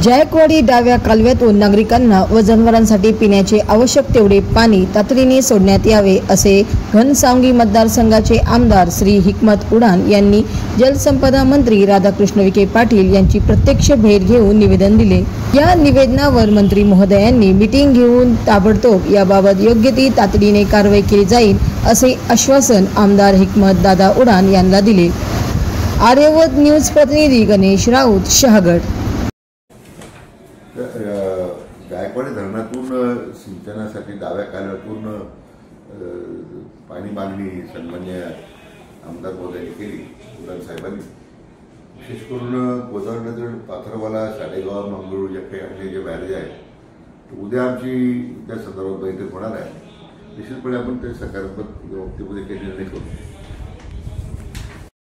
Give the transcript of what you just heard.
जायकवाडी डाव्या कालव्यातून नागरिकांना व जनावरांसाठी पिण्याचे आवश्यक तेवढे पाणी तातडीने सोडण्यात यावे असे घनसावंगी मतदारसंघाचे आमदार श्री हिकमत उडान यांनी जलसंपदा मंत्री राधाकृष्ण विखे पाटील यांची प्रत्यक्ष भेट घेऊन निवेदन दिले। या निवेदनावर मंत्री महोदयांनी मीटिंग घेऊन ताबडतोब याबाबत योग्य ती तातडीने कारवाई केली जाईल असे आश्वासन आमदार हिकमत दादा उडान यांना दिले। आर्यवत न्यूज प्रतिनिधी गणेश राऊत शहागड। जायकवाडी धरणातून सिंचनासाठी डाव्या कालव्यातून पाणी मागणी सन्मान्य आमदार महोदयांनी केली उडान साहेबांनी। विशेष करून गोदावरीनगर पाथरवाला साडेगाव मंगळूर या काही आपले जे बॅरेज आहे उद्या आमची त्या संदर्भात बैठक होणार आहे। निश्चितपणे आपण ते सकारात्मक बाबतीमध्ये काही निर्णय करू।